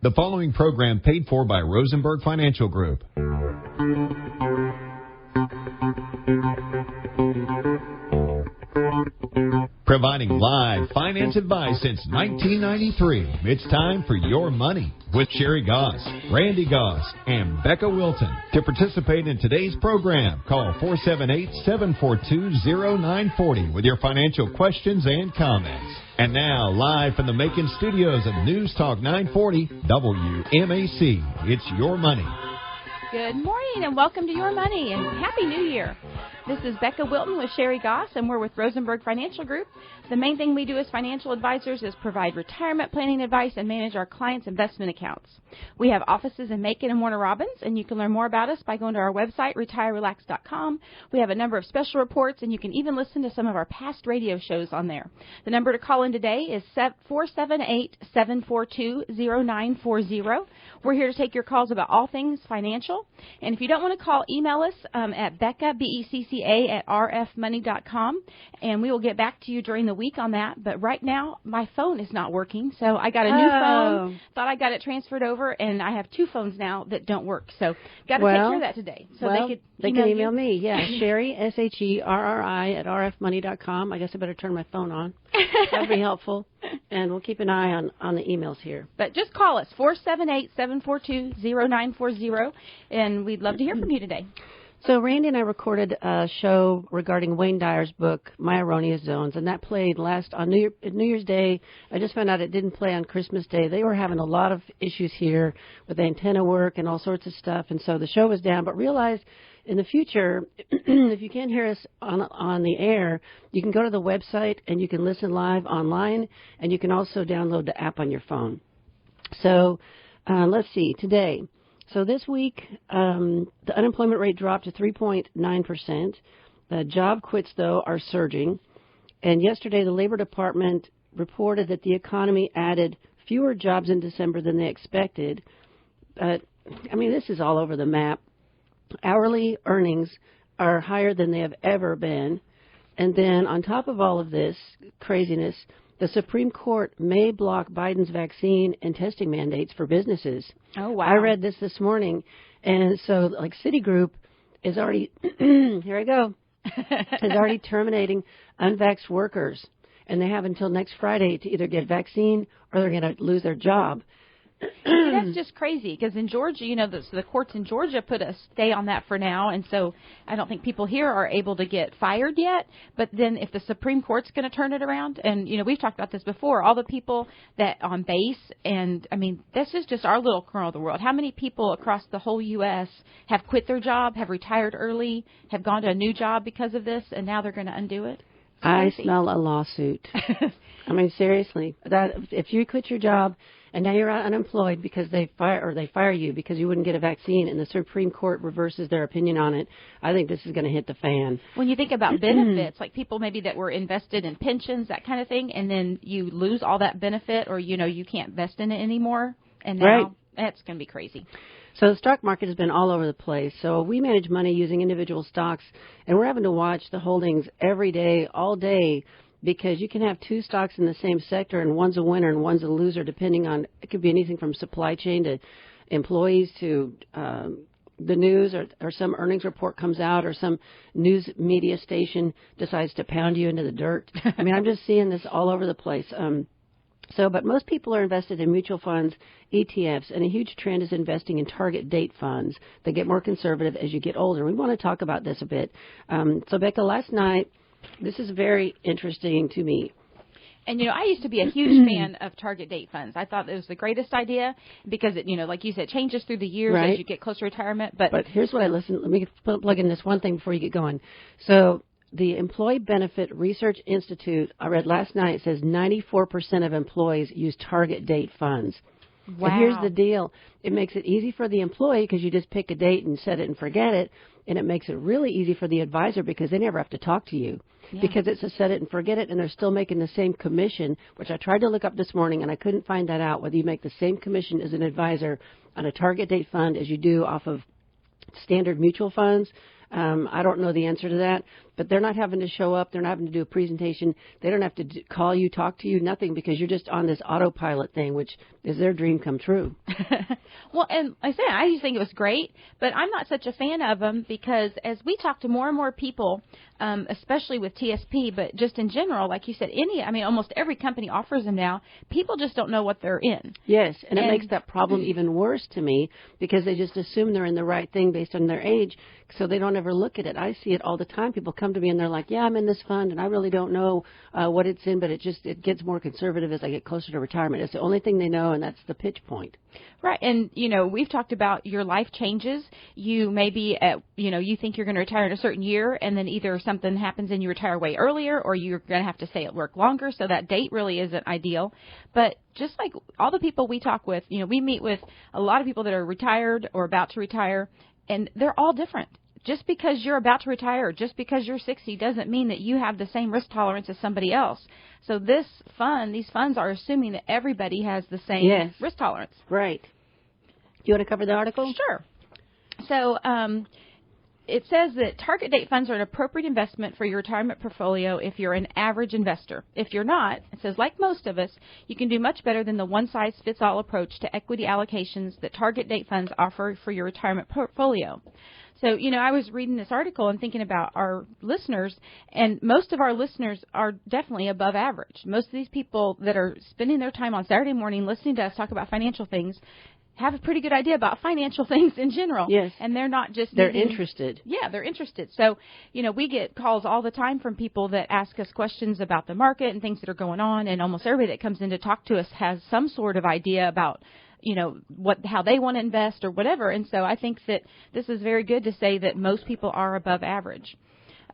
The following program paid for by Rosenberg Financial Group. Providing live finance advice since 1993. It's time for Your Money with Sherri Goss, Randy Goss, and Becca Wilton. To participate in today's program, call 478-742-0940 with your financial questions and comments. And now, live from the Macon studios of News Talk 940 WMAC, it's Your Money. Good morning and welcome to Your Money and Happy New Year. This is Becca Wilton with Sherri Goss, and we're with Rosenberg Financial Group. The main thing we do as financial advisors is provide retirement planning advice and manage our clients' investment accounts. We have offices in Macon and Warner Robins, and you can learn more about us by going to our website, retirerelax.com. We have a number of special reports, and you can even listen to some of our past radio shows on there. The number to call in today is 478-742-0940. We're here to take your calls about all things financial. And if you don't want to call, email us at Becca, BECCA, at rfmoney.com, and we will get back to you during the week on that. But right now, my phone is not working, so I got a new phone. Thought I got it transferred over, and I have two phones now that don't work. So got to take care of that today. So they can email me. Yeah, Sherri, Sherri, at rfmoney.com. I guess I better turn my phone on. That'd be helpful. And we'll keep an eye on the emails here. But just call us, 478-742-0940, and we'd love to hear from you today. So Randy and I recorded a show regarding Wayne Dyer's book, My Erroneous Zones, and that played on New Year's Day. I just found out it didn't play on Christmas Day. They were having a lot of issues here with antenna work and all sorts of stuff, and so the show was down. But realized in the future, if you can't hear us on the air, you can go to the website and you can listen live online, and you can also download the app on your phone. So let's see, today. So this week, the unemployment rate dropped to 3.9%. The job quits, though, are surging. And yesterday, the Labor Department reported that the economy added fewer jobs in December than they expected. But, I mean, this is all over the map. Hourly earnings are higher than they have ever been. And then on top of all of this craziness, the Supreme Court may block Biden's vaccine and testing mandates for businesses. Oh, wow. I read this morning. And so, like, Citigroup is already, here I go, is already terminating unvaxxed workers. And they have until next Friday to either get vaccine or they're going to lose their job. That's just crazy because in Georgia, you know, the courts in Georgia put a stay on that for now, and so I don't think people here are able to get fired yet. But then if the Supreme Court's going to turn it around, and, you know, we've talked about this before, all the people that on base, and, I mean, this is just our little corner of the world. How many people across the whole U.S. have quit their job, have retired early, have gone to a new job because of this, and now they're going to undo it? I smell a lawsuit. I mean, seriously, that if you quit your job and now you're unemployed because they fire you because you wouldn't get a vaccine, and the Supreme Court reverses their opinion on it, I think this is going to hit the fan. When you think about benefits, like people maybe that were invested in pensions, that kind of thing, and then you lose all that benefit, or, you know, you can't invest in it anymore, and now that's going to be crazy. So the stock market has been all over the place. So we manage money using individual stocks, and we're having to watch the holdings every day, all day, because you can have two stocks in the same sector, and one's a winner and one's a loser, depending on, it could be anything from supply chain to employees to the news, or some earnings report comes out, or some news media station decides to pound you into the dirt. I mean, I'm just seeing this all over the place. But most people are invested in mutual funds, ETFs, and a huge trend is investing in target date funds that get more conservative as you get older. We want to talk about this a bit. So, Becca, last night, this is very interesting to me. And, you know, I used to be a huge fan of target date funds. I thought it was the greatest idea because, it, you know, like you said, changes through the years as you get closer to retirement. But here's what let me plug in this one thing before you get going. So the Employee Benefit Research Institute, I read last night, says 94% of employees use target date funds. Wow. And here's the deal. It makes it easy for the employee because you just pick a date and set it and forget it. And it makes it really easy for the advisor because they never have to talk to you. Yeah. Because it's a set it and forget it, and they're still making the same commission, which I tried to look up this morning, and I couldn't find that out, whether you make the same commission as an advisor on a target date fund as you do off of standard mutual funds. I don't know the answer to that. But they're not having to show up. They're not having to do a presentation. They don't have to call you, talk to you, nothing, because you're just on this autopilot thing, which is their dream come true. Well, and like I said, I used to think it was great, but I'm not such a fan of them because as we talk to more and more people, especially with TSP, but just in general, like you said, almost every company offers them now. People just don't know what they're in. Yes, and it makes that problem even worse to me because they just assume they're in the right thing based on their age, so they don't ever look at it. I see it all the time. People come to me and they're like, yeah, I'm in this fund, and I really don't know what it's in, but it gets more conservative as I get closer to retirement. It's the only thing they know, and that's the pitch point. Right, and, we've talked about your life changes. You may be you think you're going to retire in a certain year, and then either something happens and you retire way earlier, or you're going to have to stay at work longer, so that date really isn't ideal. But just like all the people we talk with, we meet with a lot of people that are retired or about to retire, and they're all different. Just because you're about to retire or just because you're 60 doesn't mean that you have the same risk tolerance as somebody else. So these funds are assuming that everybody has the same risk tolerance. Right. Do you want to cover the article? Sure. So it says that target date funds are an appropriate investment for your retirement portfolio if you're an average investor. If you're not, it says, like most of us, you can do much better than the one-size-fits-all approach to equity allocations that target date funds offer for your retirement portfolio. So, I was reading this article and thinking about our listeners, and most of our listeners are definitely above average. Most of these people that are spending their time on Saturday morning listening to us talk about financial things have a pretty good idea about financial things in general. Yes. And they're not just... They're interested. Yeah, they're interested. So, we get calls all the time from people that ask us questions about the market and things that are going on, and almost everybody that comes in to talk to us has some sort of idea about how they want to invest or whatever. And so I think that this is very good to say that most people are above average.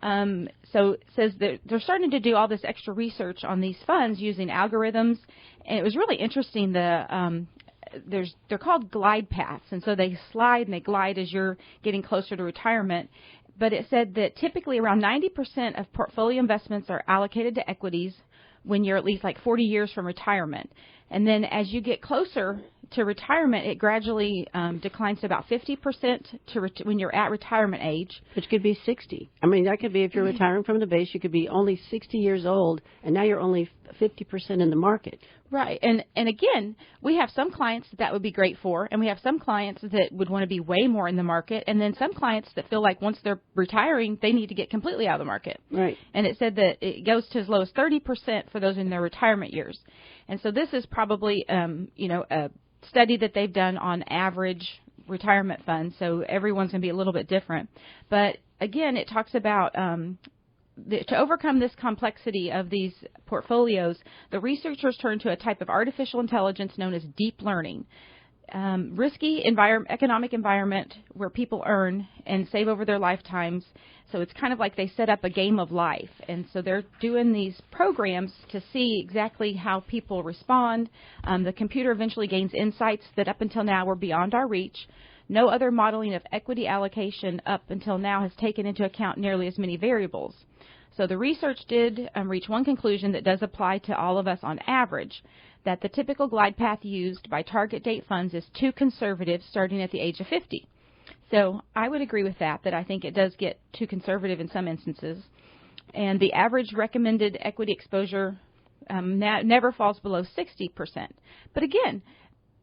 So it says that they're starting to do all this extra research on these funds using algorithms. And it was really interesting. They're called glide paths. And so they slide and they glide as you're getting closer to retirement. But it said that typically around 90% of portfolio investments are allocated to equities when you're at least like 40 years from retirement. And then as you get closer to retirement, it gradually declines to about 50% when you're at retirement age. Which could be 60. I mean, that could be if you're retiring from the base, you could be only 60 years old, and now you're only 50% in the market. Right. And again, we have some clients that would be great for, and we have some clients that would want to be way more in the market, and then some clients that feel like once they're retiring, they need to get completely out of the market. Right. And it said that it goes to as low as 30% for those in their retirement years. And so this is probably, a study that they've done on average retirement funds. So everyone's going to be a little bit different. But again, it talks about to overcome this complexity of these portfolios, the researchers turned to a type of artificial intelligence known as deep learning. Risky economic environment where people earn and save over their lifetimes. So it's kind of like they set up a game of life. And so they're doing these programs to see exactly how people respond. The computer eventually gains insights that up until now were beyond our reach. No other modeling of equity allocation up until now has taken into account nearly as many variables. So the research did reach one conclusion that does apply to all of us on average, that the typical glide path used by target date funds is too conservative starting at the age of 50. So I would agree with that I think it does get too conservative in some instances. And the average recommended equity exposure never falls below 60%. But again,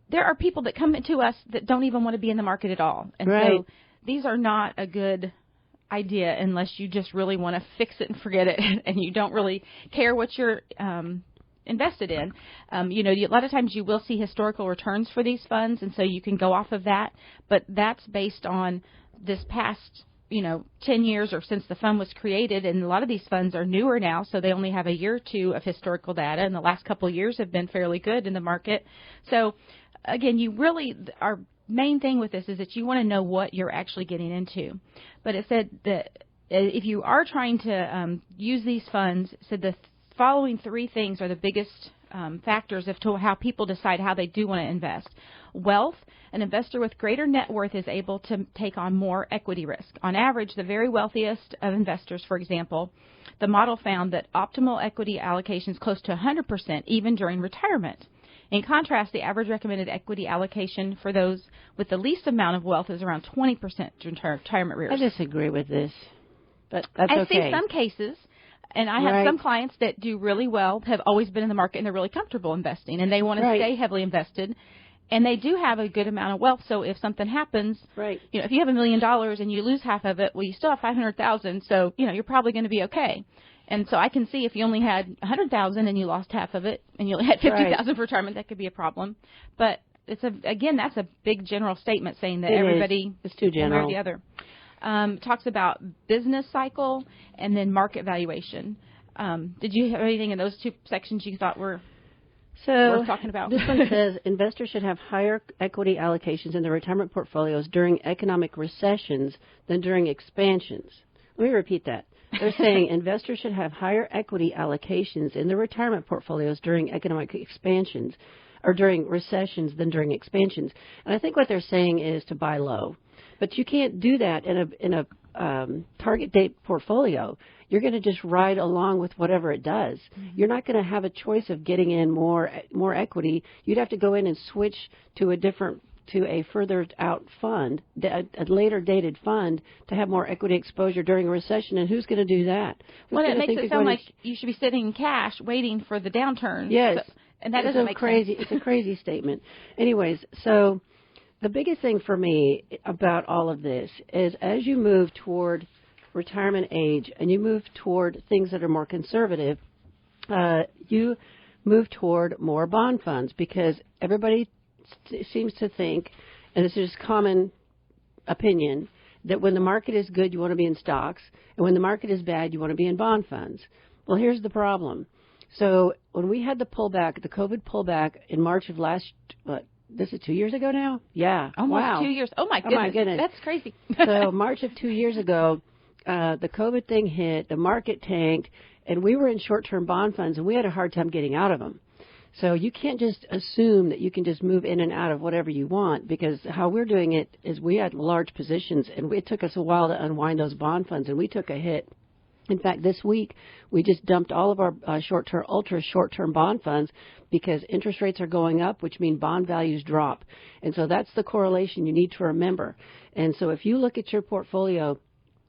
there are people that come to us that don't even want to be in the market at all. And right. So these are not a good idea unless you just really want to fix it and forget it and you don't really care what you're invested in. A lot of times you will see historical returns for these funds, and so you can go off of that, but that's based on this past 10 years or since the fund was created, and a lot of these funds are newer now, so they only have a year or two of historical data, and the last couple of years have been fairly good in the market. So again, our main thing with this is that you want to know what you're actually getting into. But it said that if you are trying to use these funds, it said the following three things are the biggest factors as to how people decide how they do want to invest. Wealth. An investor with greater net worth is able to take on more equity risk. On average, the very wealthiest of investors, for example, the model found that optimal equity allocation is close to 100% even during retirement. In contrast, the average recommended equity allocation for those with the least amount of wealth is around 20% during retirement years. I disagree with this. But that's I okay. see some cases, and I have some clients that do really well, have always been in the market, and they're really comfortable investing, and they want to stay heavily invested. And they do have a good amount of wealth. So if something happens, if you have $1 million and you lose half of it, well, you still have $500,000. So, you're probably going to be okay. And so I can see if you only had $100,000 and you lost half of it, and you only had $50,000 for retirement, that could be a problem. But that's a big general statement saying that everybody is too general. One or the other. Talks about business cycle and then market valuation. Did you have anything in those two sections you thought were worth talking about? This one says investors should have higher equity allocations in their retirement portfolios during economic recessions than during expansions. Let me repeat that. They're saying investors should have higher equity allocations in their retirement portfolios during economic expansions or during recessions than during expansions. And I think what they're saying is to buy low. But you can't do that in a target date portfolio. You're going to just ride along with whatever it does. Mm-hmm. You're not going to have a choice of getting in more equity. You'd have to go in and switch to a further out fund, a later dated fund, to have more equity exposure during a recession. And who's going to do that? Well, it makes it sound like you should be sitting in cash waiting for the downturn. Yes. So, and that doesn't make sense. It's a crazy statement. Anyways, so the biggest thing for me about all of this is as you move toward retirement age and you move toward things that are more conservative, you move toward more bond funds because everybody seems to think, and this is common opinion, that when the market is good, you want to be in stocks, and when the market is bad, you want to be in bond funds. Well, here's the problem. So when we had the pullback, the COVID pullback in March of this is 2 years ago now? Yeah. Almost 2 years. Oh, my goodness. That's crazy. So March of 2 years ago, the COVID thing hit, the market tanked, and we were in short-term bond funds, and we had a hard time getting out of them. So you can't just assume that you can just move in and out of whatever you want, because how we're doing it is we had large positions, and it took us a while to unwind those bond funds, and we took a hit. In fact, this week, we just dumped all of our ultra short-term bond funds because interest rates are going up, which means bond values drop. And so that's the correlation you need to remember. And so if you look at your portfolio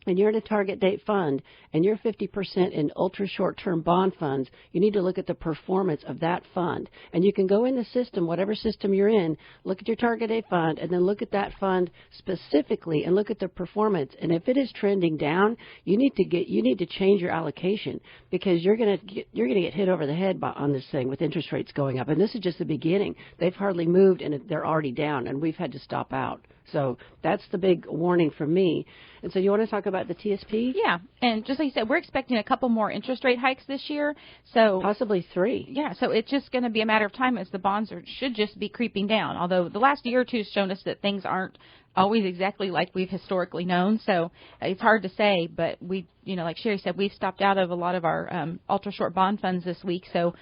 and you're in a target date fund and you're 50% in ultra short-term bond funds, you need to look at the performance of that fund. And you can go in the system, whatever system you're in, look at your target date fund, and then look at that fund specifically and look at the performance. And if it is trending down, you need to change your allocation because you're going to get hit over the head on this thing with interest rates going up. And this is just the beginning. They've hardly moved and they're already down, and we've had to stop out. So that's the big warning from me. And so you want to talk about the TSP? Yeah. And just like you said, we're expecting a couple more interest rate hikes this year. So possibly 3. Yeah. So it's just going to be a matter of time as the bonds should just be creeping down. Although the last year or two has shown us that things aren't always exactly like we've historically known. So it's hard to say. But we, like Sherri said, we've stopped out of a lot of our ultra short bond funds this week. So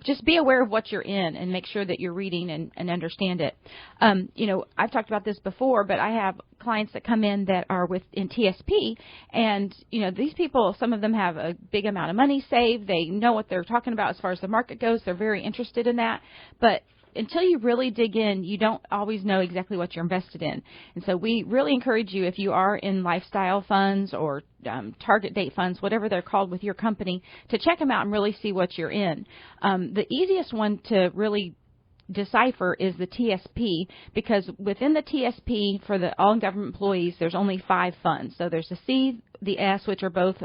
just be aware of what you're in and make sure that you're reading and understand it. I've talked about this before, but I have clients that come in that are in TSP, and, these people, some of them have a big amount of money saved. They know what they're talking about as far as the market goes. They're very interested in that. But until you really dig in, you don't always know exactly what you're invested in. And so we really encourage you, if you are in lifestyle funds or target date funds, whatever they're called with your company, to check them out and really see what you're in. The easiest one to really decipher is the TSP, because within the TSP for the all government employees, there's only 5 funds. So there's the C, the S, which are both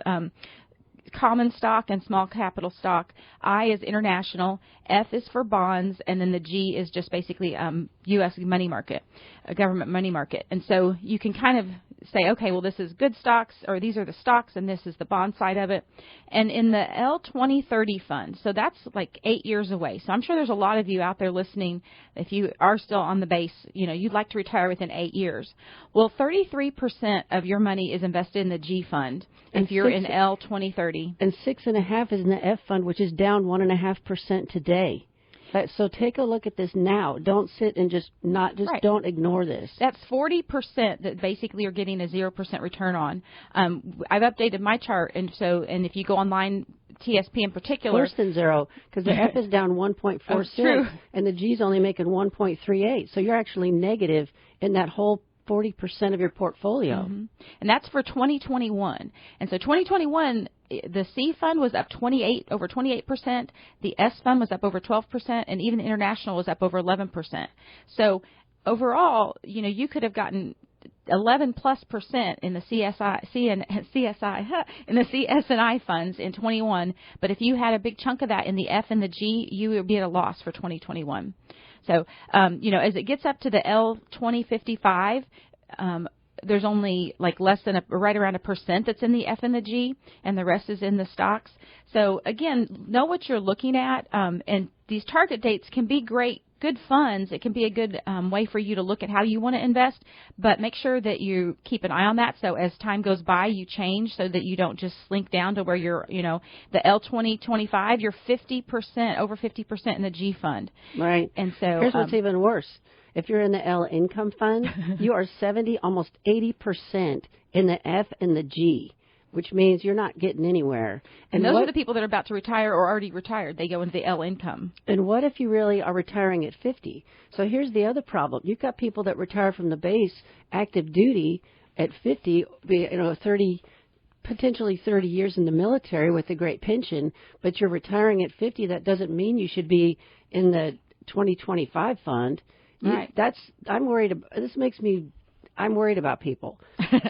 common stock and small capital stock. I is international, F is for bonds, and then the G is just basically U.S. money market, a government money market. And so you can kind of say, okay, well, this is good stocks, or these are the stocks, and this is the bond side of it. And in the L2030 fund, so that's like 8 years away. So I'm sure there's a lot of you out there listening, if you are still on the base, you'd like to retire within 8 years. Well, 33% of your money is invested in the G fund if you're in L2030. And 6.5% is in the F fund, which is down 1.5% today. So take a look at this now. Don't sit and don't ignore this. That's 40% that basically you're getting a 0% return on. I've updated my chart, and if you go online, TSP in particular, worse than 0, because the F is down 1.46, and the G is only making 1.38. So you're actually negative in that whole 40% of your portfolio. Mm-hmm. And that's for 2021. And so 2021, the C fund was up over 28%. The S fund was up over 12%, and even the international was up over 11%. So overall, you could have gotten 11+% in the in the CS&I funds in 21. But if you had a big chunk of that in the F and the G, you would be at a loss for 2021. So, as it gets up to the L 2055, there's only less than right around 1% that's in the F and the G, and the rest is in the stocks. So again, know what you're looking at, and these target dates can be good funds. It can be a good way for you to look at how you want to invest, but make sure that you keep an eye on that. So as time goes by, you change so that you don't just slink down to where you're, the L 2025, you're 50%, over 50% in the G fund. Right. And so here's what's even worse. If you're in the L income fund, you are 70, almost 80% in the F and the G, which means you're not getting anywhere. And those are the people that are about to retire or already retired. They go into the L income. And what if you really are retiring at 50? So here's the other problem. You've got people that retire from the base active duty at 50, 30, potentially 30 years in the military with a great pension, but you're retiring at 50. That doesn't mean you should be in the 2025 fund. Right. I'm worried about people.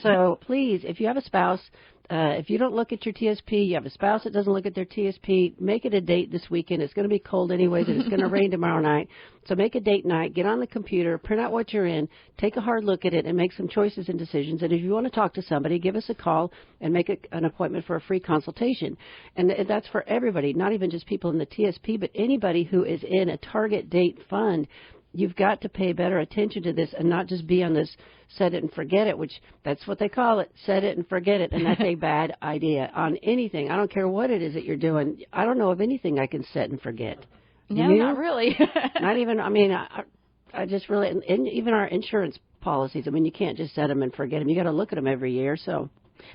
So please, if you have a spouse, if you don't look at your TSP, you have a spouse that doesn't look at their TSP, make it a date this weekend. It's going to be cold anyways, and it's going to rain tomorrow night. So make a date night, get on the computer, print out what you're in, take a hard look at it, and make some choices and decisions. And if you want to talk to somebody, give us a call and make an appointment for a free consultation. And that's for everybody, not even just people in the TSP, but anybody who is in a target date fund. You've got to pay better attention to this and not just be on this set it and forget it, which that's what they call it, set it and forget it. And that's a bad idea on anything. I don't care what it is that you're doing. I don't know of anything I can set and forget. No, not really. Not even, I just really, and even our insurance policies, you can't just set them and forget them. You got to look at them every year. So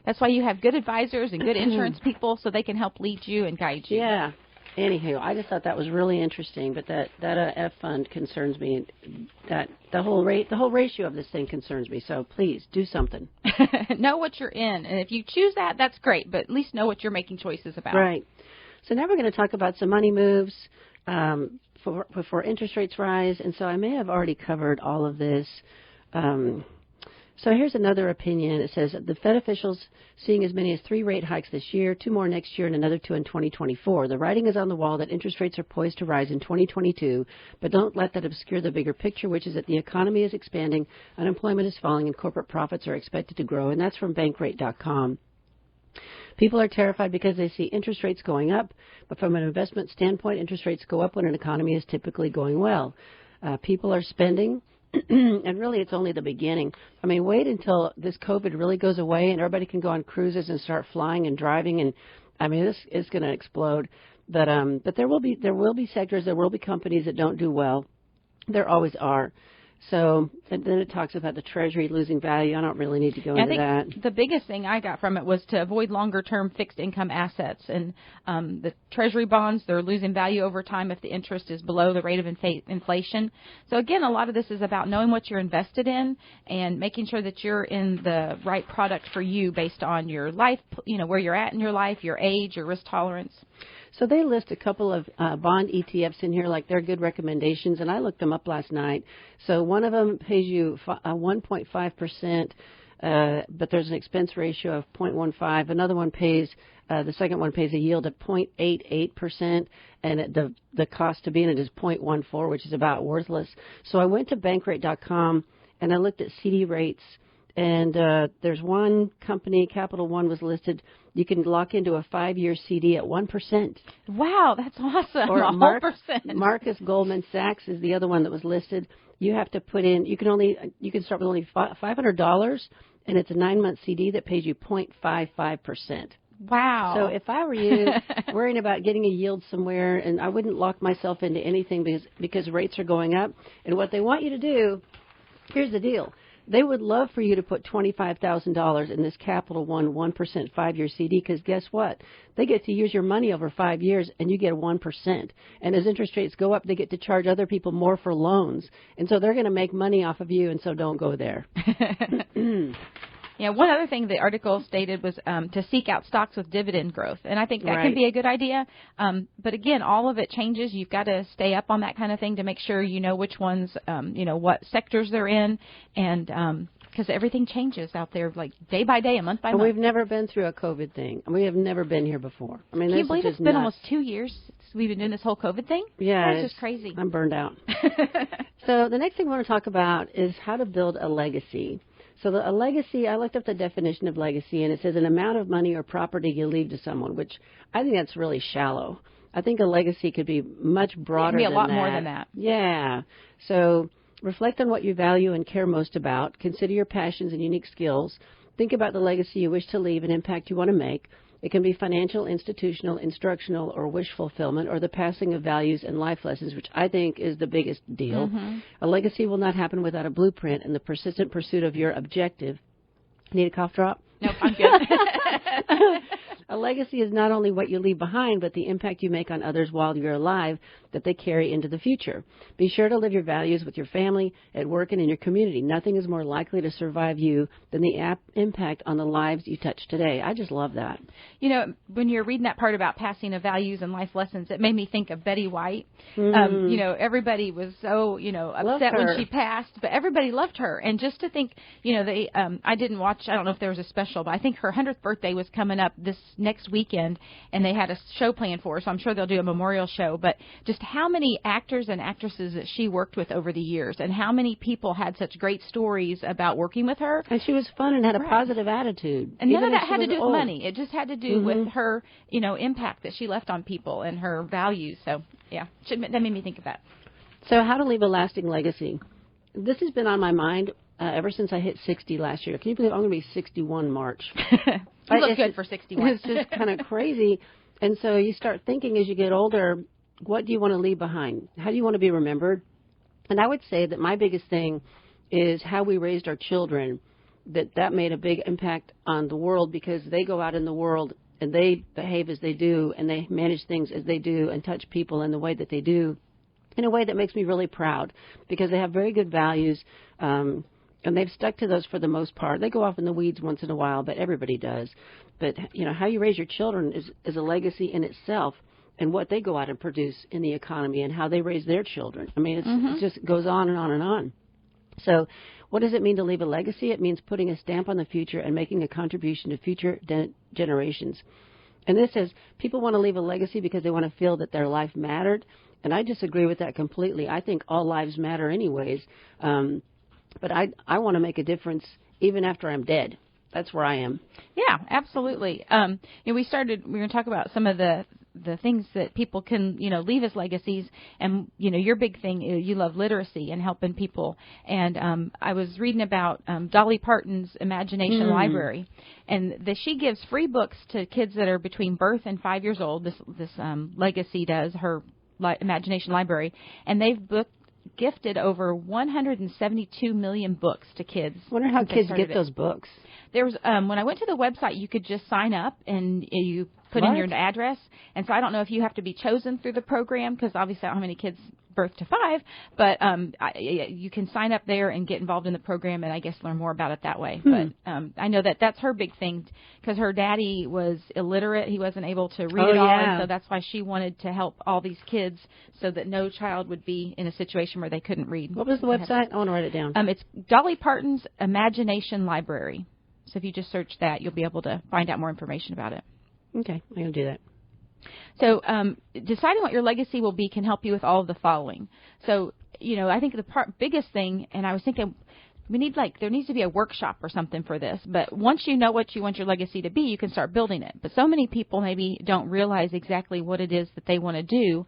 that's why you have good advisors and good insurance people so they can help lead you and guide you. Yeah. Anywho, I just thought that was really interesting, but that F fund concerns me. That the whole ratio of this thing concerns me. So please do something. Know what you're in, and if you choose that, that's great. But at least know what you're making choices about. Right. So now we're going to talk about some money moves before interest rates rise, and so I may have already covered all of this. So here's another opinion. It says the Fed officials seeing as many as 3 rate hikes this year, 2 more next year, and another 2 in 2024. The writing is on the wall that interest rates are poised to rise in 2022, but don't let that obscure the bigger picture, which is that the economy is expanding, unemployment is falling, and corporate profits are expected to grow. And that's from Bankrate.com. People are terrified because they see interest rates going up, but from an investment standpoint, interest rates go up when an economy is typically going well. People are spending. And really, it's only the beginning. Wait until this COVID really goes away and everybody can go on cruises and start flying and driving. And this is going to explode. But there will be sectors, there will be companies that don't do well. There always are. So and then it talks about the Treasury losing value. I don't really need to go into that. The biggest thing I got from it was to avoid longer-term fixed income assets. And the Treasury bonds, they're losing value over time if the interest is below the rate of inflation. So, again, a lot of this is about knowing what you're invested in and making sure that you're in the right product for you based on your life, where you're at in your life, your age, your risk tolerance. So they list a couple of bond ETFs in here, like they're good recommendations, and I looked them up last night. So one of them pays you 1.5%, but there's an expense ratio of 0.15. Another one pays, the second one pays a yield of 0.88%, and the cost to be in it is 0.14, which is about worthless. So I went to Bankrate.com, and I looked at CD rates. And there's one company, Capital One, was listed. You can lock into a 5-year CD at 1%. Wow, that's awesome. Or percent. Marcus Goldman Sachs is the other one that was listed. You have to put in. You can start with only $500, and it's a 9-month CD that pays you 0.55%. Wow. So if I were you, worrying about getting a yield somewhere, and I wouldn't lock myself into anything because rates are going up. And what they want you to do, here's the deal. They would love for you to put $25,000 in this Capital One 1% 5-year CD because guess what? They get to use your money over 5 years and you get 1%. And as interest rates go up, they get to charge other people more for loans. And so they're going to make money off of you, and so don't go there. Yeah, one other thing the article stated was to seek out stocks with dividend growth. And I think that can be a good idea. But again, all of it changes. You've got to stay up on that kind of thing to make sure you know which ones, what sectors they're in. And because everything changes out there, like day by day, a month by month. We've never been through a COVID thing. We have never been here before. I mean, can you believe it's been almost 2 years since we've been doing this whole COVID thing? Yeah. That's just crazy. I'm burned out. So the next thing we want to talk about is how to build a legacy. So a legacy, I looked up the definition of legacy, and it says an amount of money or property you leave to someone, which I think that's really shallow. I think a legacy could be much broader than that. It could be a lot more than that. Yeah. So reflect on what you value and care most about. Consider your passions and unique skills. Think about the legacy you wish to leave and impact you want to make. It can be financial, institutional, instructional, or wish fulfillment, or the passing of values and life lessons, which I think is the biggest deal. Mm-hmm. A legacy will not happen without a blueprint and the persistent pursuit of your objective. Need a cough drop? Nope, I'm good. A legacy is not only what you leave behind, but the impact you make on others while you're alive that they carry into the future. Be sure to live your values with your family, at work, and in your community. Nothing is more likely to survive you than the impact on the lives you touch today. I just love that. You know, when you're reading that part about passing of values and life lessons, it made me think of Betty White. Mm. Everybody was so, upset when she passed, but everybody loved her. And just to think, I didn't watch, I don't know if there was a special, but I think her 100th birthday was coming up this next weekend, and they had a show planned for her, so I'm sure they'll do a memorial show. But just how many actors and actresses that she worked with over the years, and how many people had such great stories about working with her. And she was fun and had a positive attitude. And none of that had to do with money. It just had to do with her, impact that she left on people and her values. So, yeah, that made me think of that. So how to leave a lasting legacy. This has been on my mind ever since I hit 60 last year. Can you believe I'm going to be 61 March? You look good for 61. It's just kind of crazy. And so you start thinking as you get older, what do you want to leave behind? How do you want to be remembered? And I would say that my biggest thing is how we raised our children, that made a big impact on the world because they go out in the world and they behave as they do and they manage things as they do and touch people in the way that they do in a way that makes me really proud because they have very good values. And they've stuck to those for the most part. They go off in the weeds once in a while, but everybody does. But, how you raise your children is a legacy in itself and what they go out and produce in the economy and how they raise their children. I mean, it just goes on and on and on. So what does it mean to leave a legacy? It means putting a stamp on the future and making a contribution to future generations. And this says people want to leave a legacy because they want to feel that their life mattered. And I disagree with that completely. I think all lives matter anyways. But I want to make a difference even after I'm dead. That's where I am. Yeah, absolutely. We're going to talk about some of the things that people can, leave as legacies. And, your big thing, you love literacy and helping people. And I was reading about Dolly Parton's Imagination Library. And she gives free books to kids that are between birth and 5 years old. This legacy does, her Imagination Library. And they've gifted over 172 million books to kids. I wonder how kids get those books. There's when I went to the website, you could just sign up and you put in your address. And so I don't know if you have to be chosen through the program because obviously I don't have any kids birth to 5, but you can sign up there and get involved in the program and I guess learn more about it that way. But I know that's her big thing because her daddy was illiterate. He wasn't able to read at all. And so that's why she wanted to help all these kids so that no child would be in a situation where they couldn't read. What was the website? I want to write it down. It's Dolly Parton's Imagination Library. So if you just search that, you'll be able to find out more information about it. Okay, I'm going to do that. So deciding what your legacy will be can help you with all of the following. So, I think the biggest thing, and I was thinking there needs to be a workshop or something for this. But once you know what you want your legacy to be, you can start building it. But so many people maybe don't realize exactly what it is that they want to do.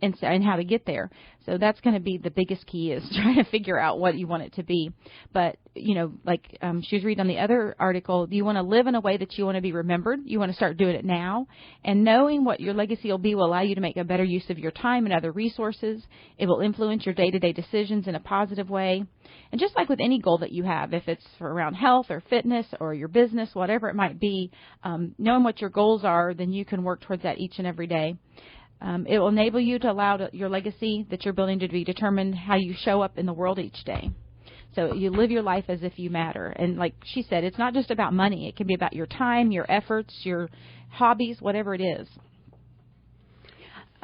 and how to get there. So that's going to be the biggest key, is trying to figure out what you want it to be. But, you know, like she was reading on the other article, you want to live in a way that you want to be remembered. You want to start doing it now. And knowing what your legacy will be will allow you to make a better use of your time and other resources. It will influence your day-to-day decisions in a positive way. And just like with any goal that you have, if it's for around health or fitness or your business, whatever it might be, knowing what your goals are, then you can work towards that each and every day. It will enable you to allow your legacy that you're building to be determined how you show up in the world each day. So you live your life as if you matter. And like she said, it's not just about money. It can be about your time, your efforts, your hobbies, whatever it is.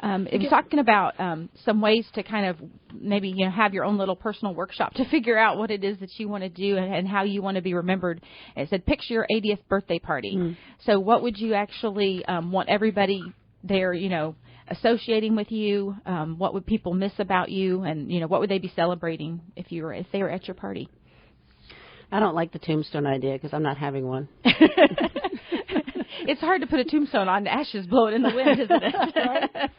It was talking about some ways to kind of maybe, you know, have your own little personal workshop to figure out what it is that you want to do and how you want to be remembered. It said, picture your 80th birthday party. So what would you actually want everybody there, you know, associating with you? What would people miss about you? And, you know, what would they be celebrating if they were at your party? I don't like the tombstone idea because I'm not having one. It's hard to put a tombstone on ashes blowing in the wind, isn't it? Right?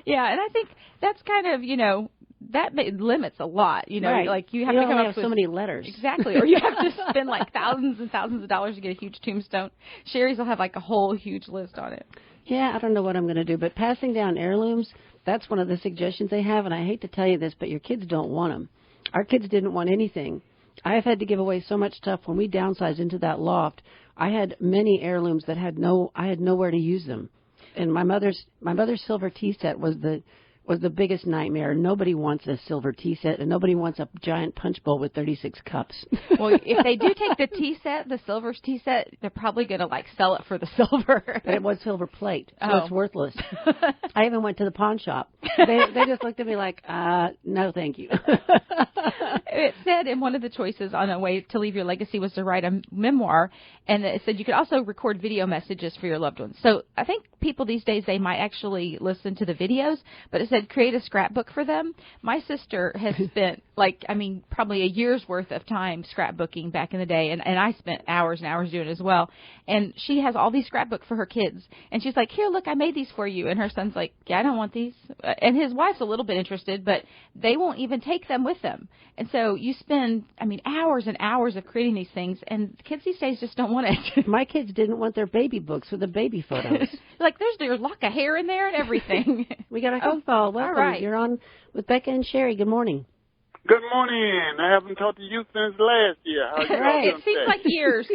Yeah, and I think that's kind of, you know, that limits a lot. You know, right. Like you have to come up with so many letters. Exactly, or you have to spend like thousands and thousands of dollars to get a huge tombstone. Sherri's will have like a whole huge list on it. Yeah, I don't know what I'm going to do, but passing down heirlooms, that's one of the suggestions they have, and I hate to tell you this, but your kids don't want them. Our kids didn't want anything. I've had to give away so much stuff. When we downsized into that loft, I had many heirlooms that I had nowhere to use them. And my mother's silver tea set was the biggest nightmare. Nobody wants a silver tea set, and nobody wants a giant punch bowl with 36 cups. Well, if they do take the tea set, the silver tea set, they're probably going to like sell it for the silver. But it was silver plate, so it's worthless. I even went to the pawn shop. They just looked at me like, no, thank you. It said in one of the choices on a way to leave your legacy was to write a memoir, and it said you could also record video messages for your loved ones. So I think people these days, they might actually listen to the videos, but it said create a scrapbook for them. My sister has spent probably a year's worth of time scrapbooking back in the day, and I spent hours and hours doing it as well. And she has all these scrapbooks for her kids, and she's like, here, look, I made these for you. And her son's like, yeah, I don't want these. And his wife's a little bit interested, but they won't even take them with them. And so you spend, hours and hours of creating these things, and kids these days just don't want it. My kids didn't want their baby books with the baby photos. Like, there's a lock of hair in there and everything. We got a phone call. Welcome. All right. You're on with Becca and Sherri. Good morning. Good morning. I haven't talked to you since last year. How you all doing? It seems like years.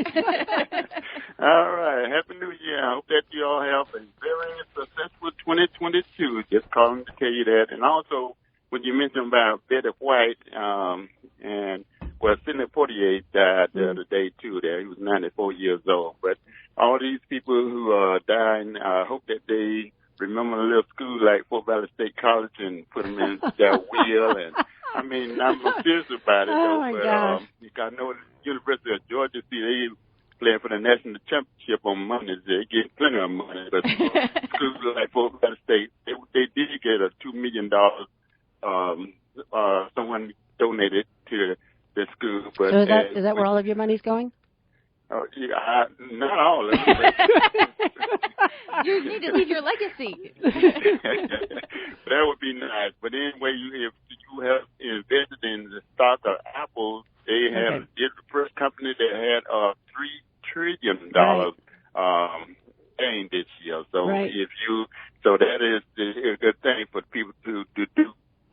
All right. Happy New Year. I hope that you all have a very successful 2022. Just calling to tell you that. And also, when you mentioned about Betty White, Sidney Poitier died the other day, too. There, he was 94 years old. But all these people who are dying, I hope that they remember a little school like Fort Valley State College and put them in their will. And I'm serious about it, though. But I know the University of Georgia, they playing for the national championship on Mondays. They get plenty of money. But schools like Fort Valley State, they did get a $2 million. Someone donated to the school. But so is that where all of your money's going? Oh, yeah, not all of it. You need to leave your legacy. That would be nice. But anyway, if you have invested in the stock of Apple, they have it's the first company that had $3 trillion gain this year. So so that is a good thing for people to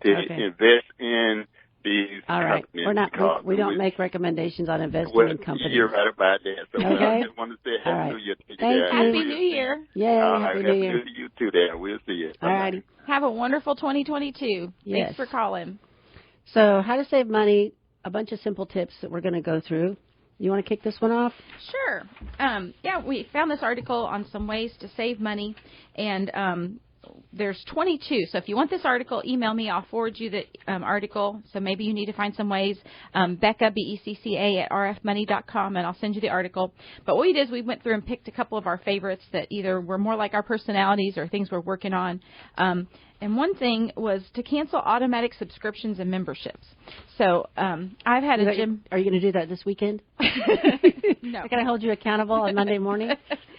invest in these companies. We don't make recommendations on investing in companies. You're right about that. So I just want to say Happy New Year to you. Thank you. Happy New Year. Yeah, Happy New Year. To you too there. We'll see you. All righty. Have a wonderful 2022. Yes. Thanks for calling. So how to save money, a bunch of simple tips that we're going to go through. You want to kick this one off? Sure. We found this article on some ways to save money, and there's 22. So if you want this article, email me. I'll forward you the article. So maybe you need to find some ways. Becca, BECCA @rfmoney.com, and I'll send you the article. But what we did is we went through and picked a couple of our favorites that either were more like our personalities or things we're working on. And one thing was to cancel automatic subscriptions and memberships. So I've had a gym. Are you going to do that this weekend? No. Can I hold you accountable on Monday morning?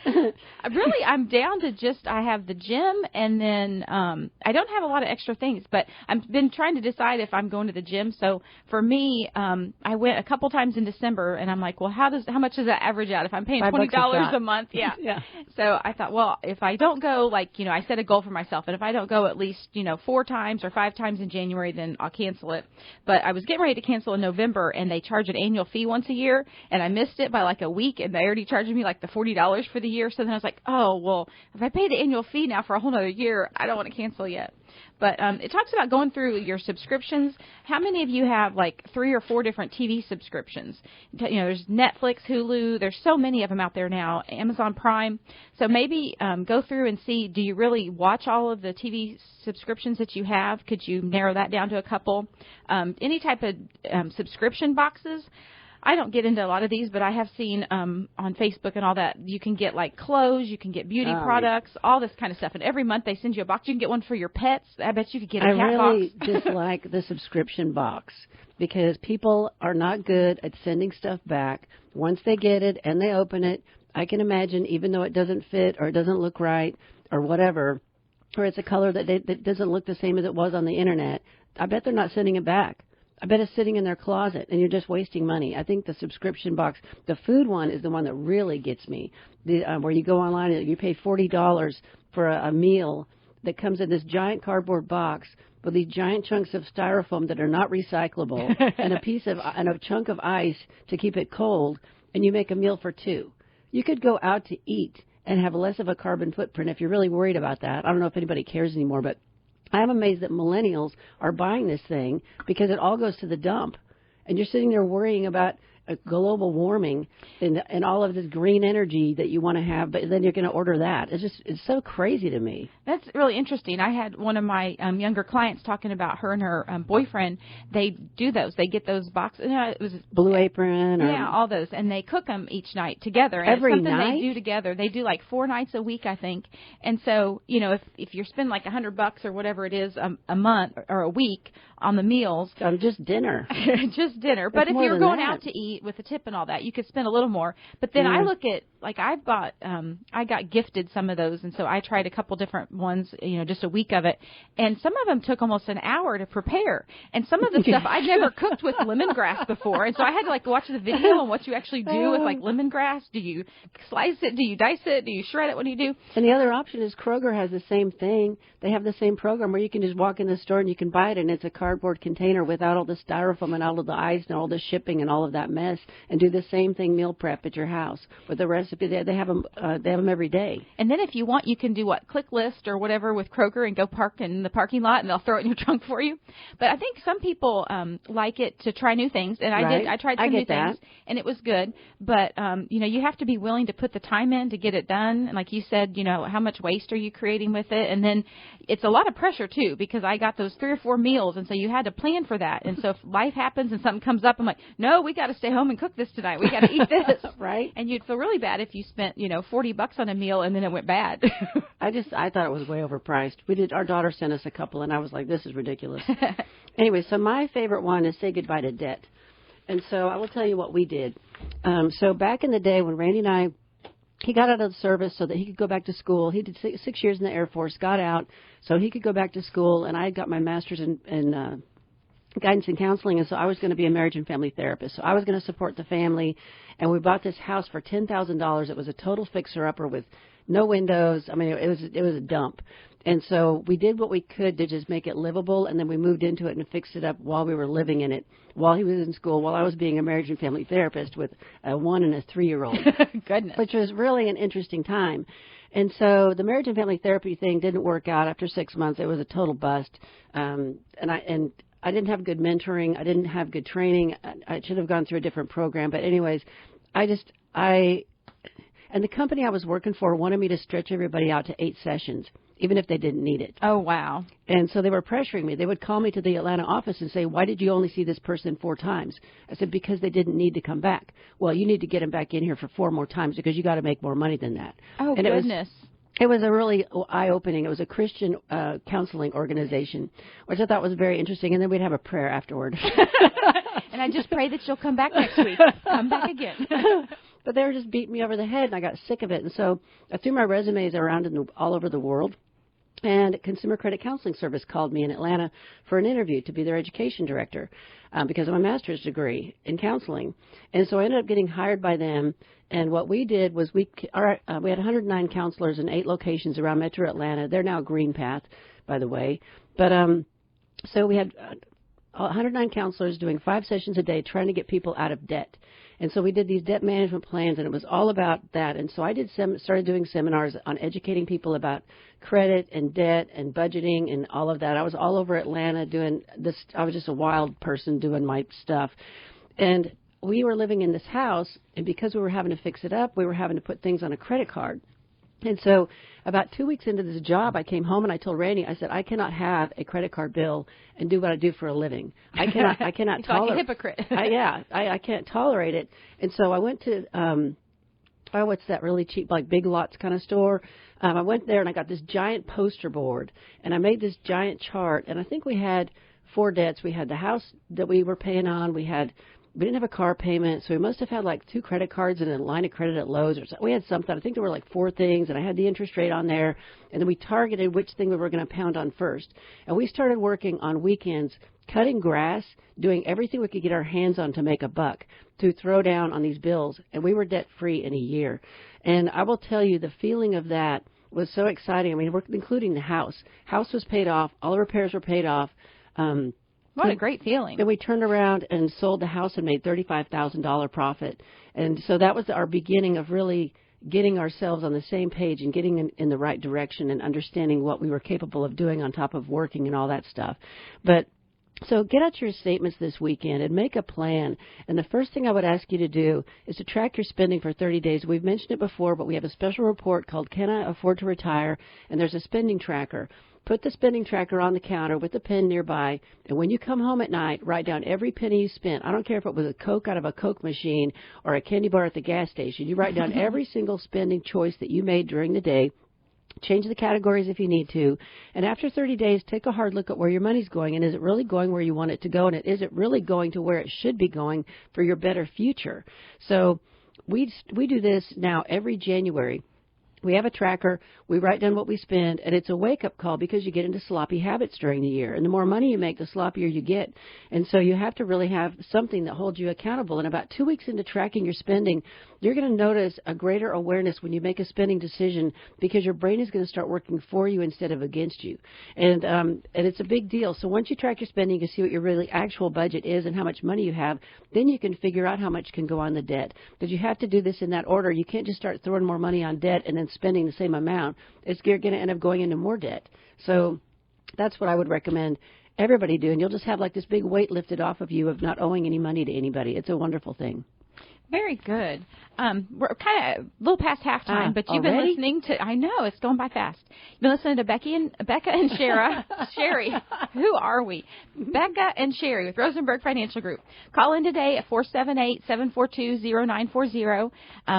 Really, I'm down to just, I have the gym, and then I don't have a lot of extra things, but I've been trying to decide if I'm going to the gym. So for me, I went a couple times in December, and I'm like, well, how much does that average out if I'm paying $20 a month? Yeah. Yeah. So I thought, well, if I don't go, I set a goal for myself, and if I don't go at least, 4 times or 5 times in January, then I'll cancel it. But I was getting ready to cancel in November, and they charge an annual fee once a year, and I missed it by a week, and they already charged me the $40 for the year. So then I was like, oh, well, if I pay the annual fee now for a whole other year, I don't want to cancel yet. But it talks about going through your subscriptions. How many of you have 3 or 4 different TV subscriptions? There's Netflix, Hulu. There's so many of them out there now, Amazon Prime. So maybe go through and see, do you really watch all of the TV subscriptions that you have? Could you narrow that down to a couple? Any type of subscription boxes. I don't get into a lot of these, but I have seen on Facebook and all that, you can get clothes, you can get beauty products, all this kind of stuff. And every month they send you a box. You can get one for your pets. I bet you could get a cat box. I really dislike the subscription box because people are not good at sending stuff back. Once they get it and they open it, I can imagine, even though it doesn't fit or it doesn't look right or whatever, or it's a color that doesn't look the same as it was on the Internet, I bet they're not sending it back. I bet it's sitting in their closet, and you're just wasting money. I think the subscription box, the food one is the one that really gets me, where you go online and you pay $40 for a meal that comes in this giant cardboard box with these giant chunks of styrofoam that are not recyclable and a chunk of ice to keep it cold, and you make a meal for 2. You could go out to eat and have less of a carbon footprint if you're really worried about that. I don't know if anybody cares anymore, but I'm amazed that millennials are buying this thing because it all goes to the dump. And you're sitting there worrying about global warming and all of this green energy that you want to have, but then you're going to order that. It's so crazy to me. That's really interesting. I had one of my younger clients talking about her and her boyfriend. They do those. They get those boxes. It was Blue Apron. Yeah, all those. And they cook them each night together. And every it's something night? they do together. They do 4 nights a week, I think. And so, if you spend $100 or whatever it is a month or a week on the meals. Just dinner. Just dinner. But if you're going out to eat with a tip and all that, you could spend a little more. But then I look at, I got gifted some of those, and so I tried a couple different ones, just a week of it. And some of them took almost an hour to prepare. And some of the stuff I'd never cooked with lemongrass before. And so I had to watch the video on what you actually do with lemongrass. Do you slice it? Do you dice it? Do you shred it? What do you do? And the other option is Kroger has the same thing. They have the same program where you can just walk in the store and you can buy it, and it's a cardboard container without all the styrofoam and all of the ice and all the shipping and all of that mess, and do the same thing, meal prep at your house with the recipe. They have them every day. And then if you want, you can do click list or whatever with Kroger and go park in the parking lot, and they'll throw it in your trunk for you. But I think some people like it to try new things, and I did. I tried some new things, and it was good. But you have to be willing to put the time in to get it done. And like you said, how much waste are you creating with it? And then it's a lot of pressure too, because I got those 3 or 4 meals, and so you had to plan for that. And so if life happens and something comes up, I'm like, no, we got to stay home and cook this tonight. We got to eat this. Right. And you'd feel really bad if you spent, $40 on a meal and then it went bad. I thought it was way overpriced. Our daughter sent us a couple, and I was like, this is ridiculous. Anyway, so my favorite one is Say Goodbye to Debt. And so I will tell you what we did. So back in the day when Randy and he got out of the service so that he could go back to school. He did 6 years in the Air Force, got out so he could go back to school, and I got my master's in guidance and counseling, and so I was going to be a marriage and family therapist. So I was going to support the family, and we bought this house for $10,000. It was a total fixer-upper with no windows. I mean, it was a dump. And so we did what we could to just make it livable, and then we moved into it and fixed it up while we were living in it, while he was in school, while I was being a marriage and family therapist with a 1 and a 3-year-old. Goodness. Which was really an interesting time. And so the marriage and family therapy thing didn't work out. After 6 months, it was a total bust. And I didn't have good mentoring. I didn't have good training. I should have gone through a different program. But anyways, and the company I was working for wanted me to stretch everybody out to 8 sessions, even if they didn't need it. Oh, wow. And so they were pressuring me. They would call me to the Atlanta office and say, why did you only see this person 4 times? I said, because they didn't need to come back. Well, you need to get them back in here for 4 more times because you got to make more money than that. Oh, and goodness. It was a really eye-opening. It was a Christian counseling organization, which I thought was very interesting. And then we'd have a prayer afterward. And I just pray that you'll come back next week. Come back again. But they were just beating me over the head, and I got sick of it. And so I threw my resumes around all over the world. And Consumer Credit Counseling Service called me in Atlanta for an interview to be their education director because of my master's degree in counseling. And so I ended up getting hired by them. And what we did was we had 109 counselors in 8 locations around Metro Atlanta. They're now Green Path, by the way. But so we had 109 counselors doing 5 sessions a day trying to get people out of debt. And so we did these debt management plans, and it was all about that. And so I started doing seminars on educating people about credit and debt and budgeting and all of that. I was all over Atlanta doing this. I was just a wild person doing my stuff. And we were living in this house, and because we were having to fix it up, we were having to put things on a credit card. And so about 2 weeks into this job, I came home and I told Randy, I said, I cannot have a credit card bill and do what I do for a living. I cannot tolerate. Like a hypocrite. I can't tolerate it. And so I went to, what's that really cheap, like Big Lots kind of store? I went there and I got this giant poster board and I made this giant chart. And I think we had 4 debts. We had the house that we were paying on. We didn't have a car payment, so we must have had like 2 credit cards and a line of credit at Lowe's or something. We had something. I think there were like 4 things, and I had the interest rate on there. And then we targeted which thing we were going to pound on first. And we started working on weekends, cutting grass, doing everything we could get our hands on to make a buck, to throw down on these bills. And we were debt-free in a year. And I will tell you, the feeling of that was so exciting. I mean, including the house. House was paid off. All the repairs were paid off. What a great feeling. And we turned around and sold the house and made $35,000 profit. And so that was our beginning of really getting ourselves on the same page and getting in the right direction and understanding what we were capable of doing on top of working and all that stuff. But so get out your statements this weekend and make a plan. And the first thing I would ask you to do is to track your spending for 30 days. We've mentioned it before, but we have a special report called Can I Afford to Retire? And there's a spending tracker. Put the spending tracker on the counter with a pen nearby, and when you come home at night, write down every penny you spent. I don't care if it was a Coke out of a Coke machine or a candy bar at the gas station. You write down every single spending choice that you made during the day. Change the categories if you need to. And after 30 days, take a hard look at where your money's going, and is it really going where you want it to go, and is it really going to where it should be going for your better future? So we do this now every January. We have a tracker. We write down what we spend, and it's a wake-up call because you get into sloppy habits during the year. And the more money you make, the sloppier you get. And so you have to really have something that holds you accountable. And about 2 weeks into tracking your spending, you're going to notice a greater awareness when you make a spending decision because your brain is going to start working for you instead of against you. And it's a big deal. So once you track your spending, you can see what your really actual budget is and how much money you have. Then you can figure out how much can go on the debt. Because you have to do this in that order. You can't just start throwing more money on debt and then spending the same amount. You're going to end up going into more debt. So that's what I would recommend everybody do. And you'll just have like this big weight lifted off of you of not owing any money to anybody. It's a wonderful thing. Very good. We're kind of a little past halftime, but you've been listening to, I know, it's going by fast. You've been listening to Becca and Sherri. Who are we? Becca and Sherri with Rosenberg Financial Group. Call in today at 478-742-0940.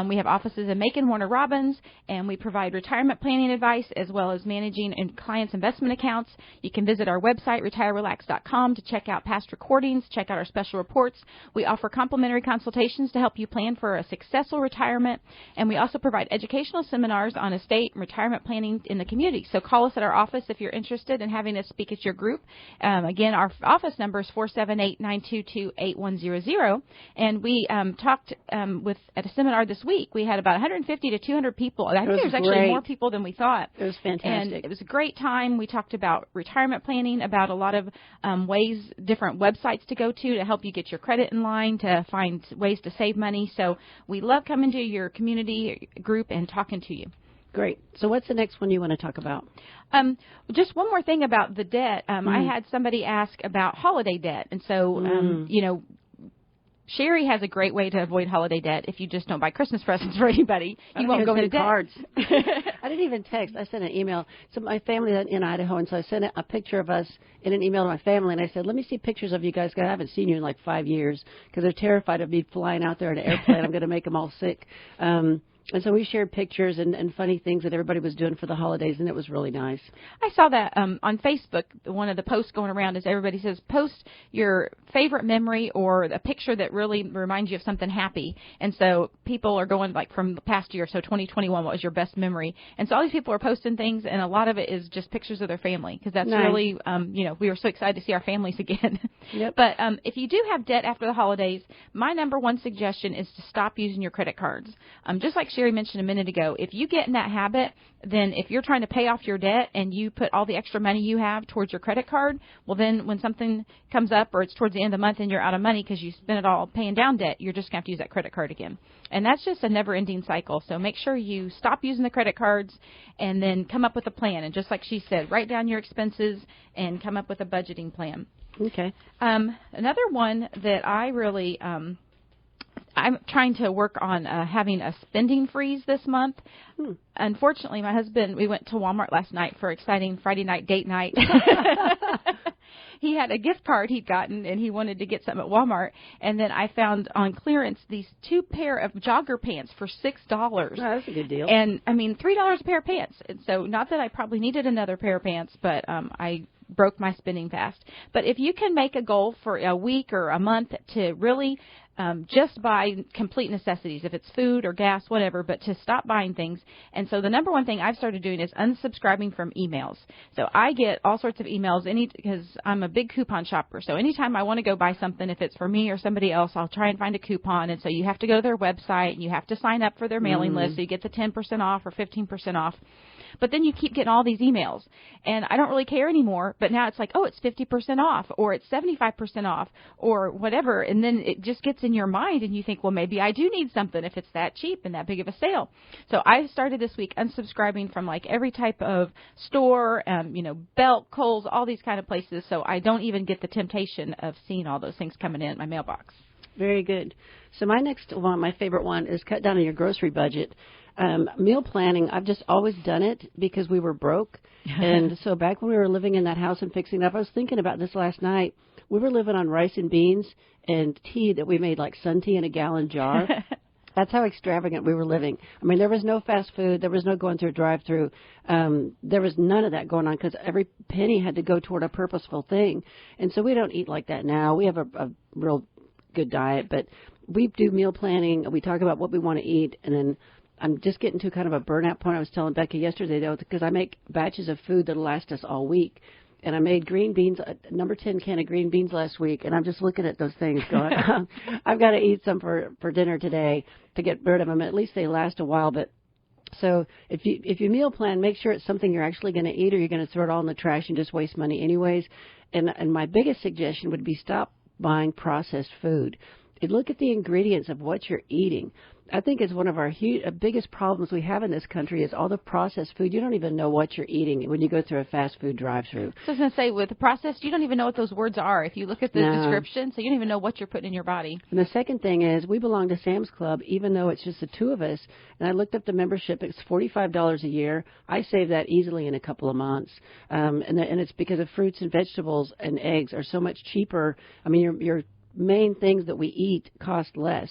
We have offices in Macon, Warner Robins, and we provide retirement planning advice as well as managing clients' investment accounts. You can visit our website, retirerelax.com, to check out past recordings, check out our special reports. We offer complimentary consultations to help you plan for a successful retirement, and we also provide educational seminars on estate and retirement planning in the community. So call us at our office if you're interested in having us speak at your group. Again, our office number is 478-922-8100, and we talked at a seminar this week. We had about 150 to 200 people. I think there was actually more people than we thought. It was fantastic. And it was a great time. We talked about retirement planning, about a lot of ways, different websites to go to help you get your credit in line, to find ways to save money. So we love coming to your community group and talking to you. Great. So what's the next one you want to talk about? Just one more thing about the debt. I had somebody ask about holiday debt. And so, Sherri has a great way to avoid holiday debt if you just don't buy Christmas presents for anybody. You won't go into debt. Cards. I didn't even text. I sent an email. So my family is in Idaho, and so I sent a picture of us in an email to my family, and I said, let me see pictures of you guys, because I haven't seen you in like 5 years, because they're terrified of me flying out there in an airplane. I'm going to make them all sick. And so we shared pictures and funny things that everybody was doing for the holidays, and it was really nice. I saw that on Facebook. One of the posts going around is everybody says, post your favorite memory or a picture that really reminds you of something happy. And so people are going like from the past year, so 2021, what was your best memory? And so all these people are posting things, and a lot of it is just pictures of their family, because that's nice. really, we were so excited to see our families again. Yep. But if you do have debt after the holidays, my number one suggestion is to stop using your credit cards. Just like Sherri mentioned a minute ago, if you get in that habit, then if you're trying to pay off your debt and you put all the extra money you have towards your credit card, well, then when something comes up or it's towards the end of the month and you're out of money because you spent it all paying down debt, you're just going to have to use that credit card again. And that's just a never-ending cycle. So make sure you stop using the credit cards and then come up with a plan. And just like she said, write down your expenses and come up with a budgeting plan. Okay. Another one that I really I'm trying to work on having a spending freeze this month. Unfortunately, my husband, we went to Walmart last night for exciting Friday night date night. He had a gift card he'd gotten, and he wanted to get something at Walmart. And then I found on clearance these 2 pair of jogger pants for $6. Oh, that's a good deal. And, I mean, $3 a pair of pants. And so not that I probably needed another pair of pants, but I broke my spending fast. But if you can make a goal for a week or a month to really just buy complete necessities, if it's food or gas, whatever, but to stop buying things. And so the number one thing I've started doing is unsubscribing from emails. So I get all sorts of emails because I'm a big coupon shopper. So anytime I want to go buy something, if it's for me or somebody else, I'll try and find a coupon. And so you have to go to their website and you have to sign up for their mailing list so you get the 10% off or 15% off. But then you keep getting all these emails, and I don't really care anymore. But now it's like, oh, it's 50% off, or it's 75% off, or whatever. And then it just gets in your mind, and you think, well, maybe I do need something if it's that cheap and that big of a sale. So I started this week unsubscribing from like every type of store, Belk, Kohl's, all these kind of places. So I don't even get the temptation of seeing all those things coming in my mailbox. Very good. So my next one, my favorite one, is cut down on your grocery budget. Meal planning, I've just always done it because we were broke. And so back when we were living in that house and fixing it up, I was thinking about this last night. We were living on rice and beans and tea that we made like sun tea in a gallon jar. That's how extravagant we were living. I mean, there was no fast food. There was no going through a drive-through. There was none of that going on because every penny had to go toward a purposeful thing. And so we don't eat like that now. We have a real good diet, but we do meal planning. We talk about what we want to eat, and then I'm just getting to kind of a burnout point. I was telling Becca yesterday, though, because I make batches of food that'll last us all week. And I made green beans, number 10 can of green beans last week, and I'm just looking at those things going, I've got to eat some for dinner today to get rid of them. At least they last a while. But so if you meal plan, make sure it's something you're actually going to eat, or you're going to throw it all in the trash and just waste money anyways. And my biggest suggestion would be stop buying processed food. Look at the ingredients of what you're eating. I think it's one of our biggest problems we have in this country is all the processed food. You don't even know what you're eating when you go through a fast food drive-through. So I was going to say, with the processed, you don't even know what those words are if you look at the description, so you don't even know what you're putting in your body. And the second thing is we belong to Sam's Club, even though it's just the two of us. And I looked up the membership. It's $45 a year. I save that easily in a couple of months. And it's because of fruits and vegetables and eggs are so much cheaper. I mean, your main things that we eat cost less.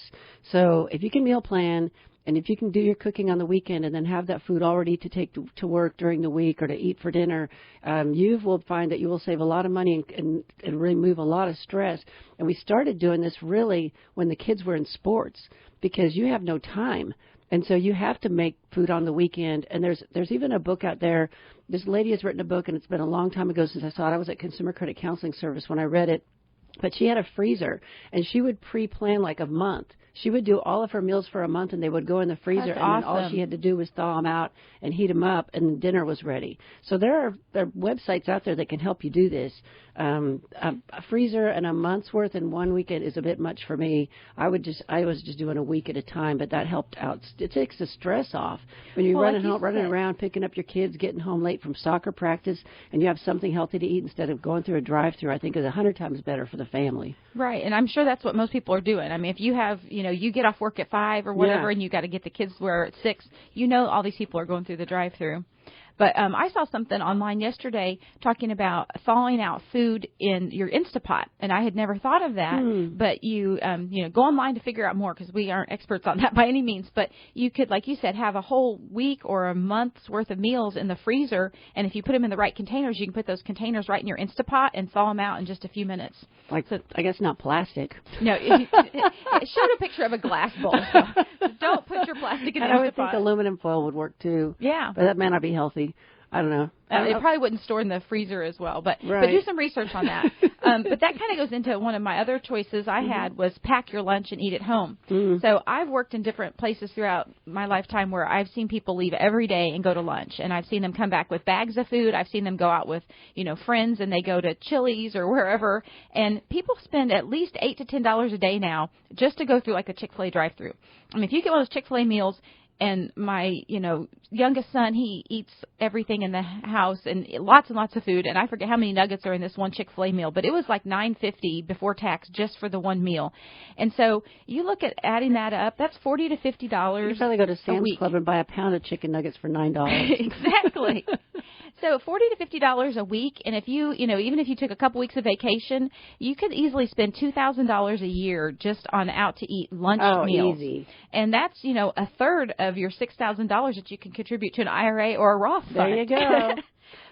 So if you can meal plan, and if you can do your cooking on the weekend and then have that food all ready to take to work during the week or to eat for dinner, you will find that you will save a lot of money and remove a lot of stress. And we started doing this really when the kids were in sports because you have no time. And so you have to make food on the weekend. And there's even a book out there. This lady has written a book, and it's been a long time ago since I saw it. I was at Consumer Credit Counseling Service when I read it. But she had a freezer, and she would pre-plan like a month. She would do all of her meals for a month, and they would go in the freezer. That's and awesome. Then all she had to do was thaw them out and heat them up, and dinner was ready. So there are websites out there that can help you do this. A freezer and a month's worth in 1 weekend is a bit much for me. I was just doing a week at a time, but that helped out. It takes the stress off when you're running around, picking up your kids, getting home late from soccer practice, and you have something healthy to eat instead of going through a drive-through. I think is 100 times better for the family. Right, and I'm sure that's what most people are doing. I mean, if you have, you get off work at 5 or whatever, and you got to get the kids where at 6, all these people are going through the drive-through. But I saw something online yesterday talking about thawing out food in your Instapot, and I had never thought of that. But you go online to figure out more, because we aren't experts on that by any means. But you could, like you said, have a whole week or a month's worth of meals in the freezer, and if you put them in the right containers, you can put those containers right in your Instapot and thaw them out in just a few minutes. Like, so, I guess not plastic. No, it showed a picture of a glass bowl. So don't put your plastic in the Instapot. I would think aluminum foil would work too. Yeah. But that may not be healthy. I don't know. It probably wouldn't store in the freezer as well, but do some research on that. But that kind of goes into one of my other choices I had was pack your lunch and eat at home. So I've worked in different places throughout my lifetime where I've seen people leave every day and go to lunch, and I've seen them come back with bags of food. I've seen them go out with, friends, and they go to Chili's or wherever, and people spend at least $8 to $10 a day now just to go through like a Chick-fil-A drive-through. I mean, if you get one of those Chick-fil-A meals, and my, youngest son, he eats everything in the house and lots of food. And I forget how many nuggets are in this one Chick-fil-A meal, but it was like $9.50 before tax just for the one meal. And so you look at adding that up, that's $40 to $50. You probably go to Sam's Club and buy a pound of chicken nuggets for $9. Exactly. So $40 to $50 a week, and if you, even if you took a couple weeks of vacation, you could easily spend $2,000 a year just on out-to-eat lunch meals. Easy. And that's, a third of your $6,000 that you can contribute to an IRA or a Roth fund. There you go.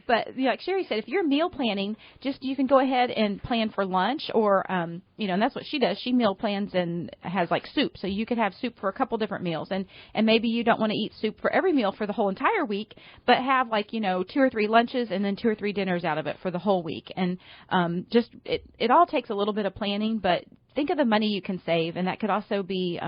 But like Sherri said, if you're meal planning, you can go ahead and plan for lunch, or and that's what she does. She meal plans and has like soup, so you could have soup for a couple different meals, and maybe you don't want to eat soup for every meal for the whole entire week, but have 2 or 3 lunches and then 2 or 3 dinners out of it for the whole week. And it all takes a little bit of planning, but think of the money you can save, and that could also be